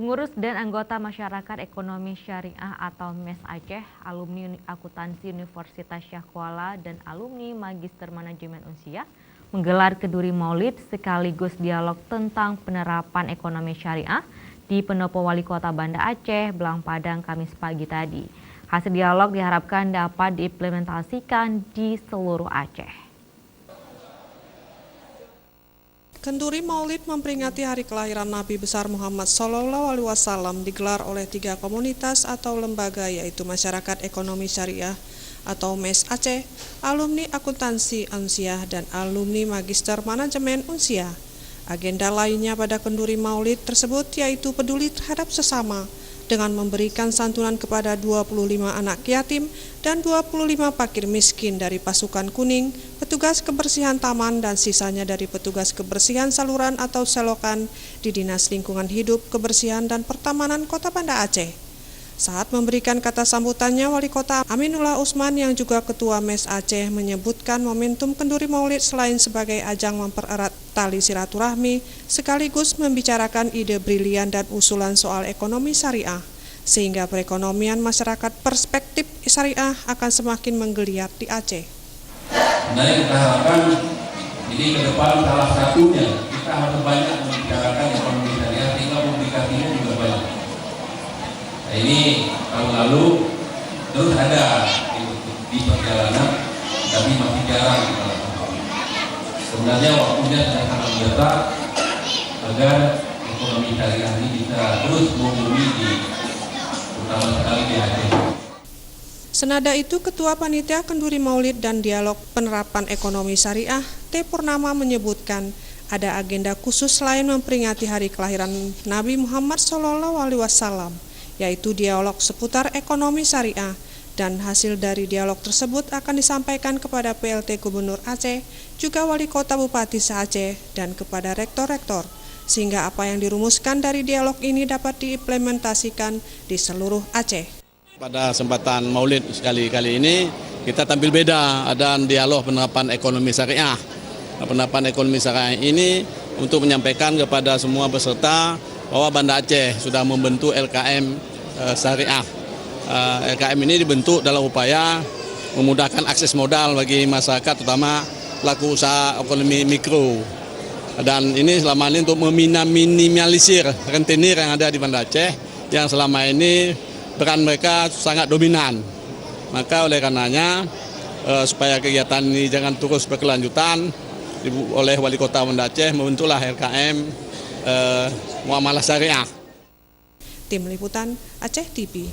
Pengurus dan anggota masyarakat ekonomi syariah atau MES Aceh, alumni akuntansi Universitas Syah Kuala dan alumni Magister Manajemen Unsia menggelar kenduri Maulid sekaligus dialog tentang penerapan ekonomi syariah di Pendopo Wali Kota Banda Aceh, Belang Padang, Kamis pagi tadi. Hasil dialog diharapkan dapat diimplementasikan di seluruh Aceh. Kenduri Maulid memperingati hari kelahiran Nabi besar Muhammad SAW digelar oleh 3 komunitas atau lembaga, yaitu Masyarakat Ekonomi Syariah atau MES Aceh, alumni akuntansi Unsia, dan alumni Magister Manajemen Unsia. Agenda lainnya pada kenduri Maulid tersebut yaitu peduli terhadap sesama dengan memberikan santunan kepada 25 anak yatim dan 25 fakir miskin dari pasukan kuning, petugas kebersihan taman, dan sisanya dari petugas kebersihan saluran atau selokan di Dinas Lingkungan Hidup, Kebersihan, dan Pertamanan Kota Banda Aceh. Saat memberikan kata sambutannya, Wali Kota Aminullah Usman yang juga Ketua MES Aceh menyebutkan momentum kenduri Maulid selain sebagai ajang mempererat tali silaturahmi, sekaligus membicarakan ide brilian dan usulan soal ekonomi syariah, sehingga perekonomian masyarakat perspektif syariah akan semakin menggeliat di Aceh. Sebenarnya kita harapkan ini ke depan salah satunya kita harus banyak membicarakan ekonomi syariah, tinggal publikasinya juga banyak. Nah, ini tahun lalu terus ada di perjalanan, tapi masih jarang kita lakukan. Sebenarnya waktunya sudah sangat dekat agar ekonomi syariah ini bisa terus membumi terutama sekali di Aceh. Senada itu, Ketua Panitia Kenduri Maulid dan Dialog Penerapan Ekonomi Syariah, T. Purnama, menyebutkan ada agenda khusus selain memperingati hari kelahiran Nabi Muhammad SAW, yaitu dialog seputar ekonomi syariah, dan hasil dari dialog tersebut akan disampaikan kepada PLT Gubernur Aceh, juga Wali Kota Bupati se-Aceh, dan kepada rektor-rektor, sehingga apa yang dirumuskan dari dialog ini dapat diimplementasikan di seluruh Aceh. Pada kesempatan Maulid kali ini kita tampil beda, ada dialog penerapan ekonomi syariah. Penerapan ekonomi syariah ini untuk menyampaikan kepada semua peserta bahwa Banda Aceh sudah membentuk LKM syariah. LKM ini dibentuk dalam upaya memudahkan akses modal bagi masyarakat, terutama pelaku usaha ekonomi mikro. Dan ini selama ini untuk meminimalisir rentenir yang ada di Banda Aceh yang selama ini peran mereka sangat dominan. Maka oleh karenanya supaya kegiatan ini jangan terus berkelanjutan, oleh Wali Kota Banda Aceh membentuklah LKM Muamalah Syariah. Tim Liputan Aceh TV.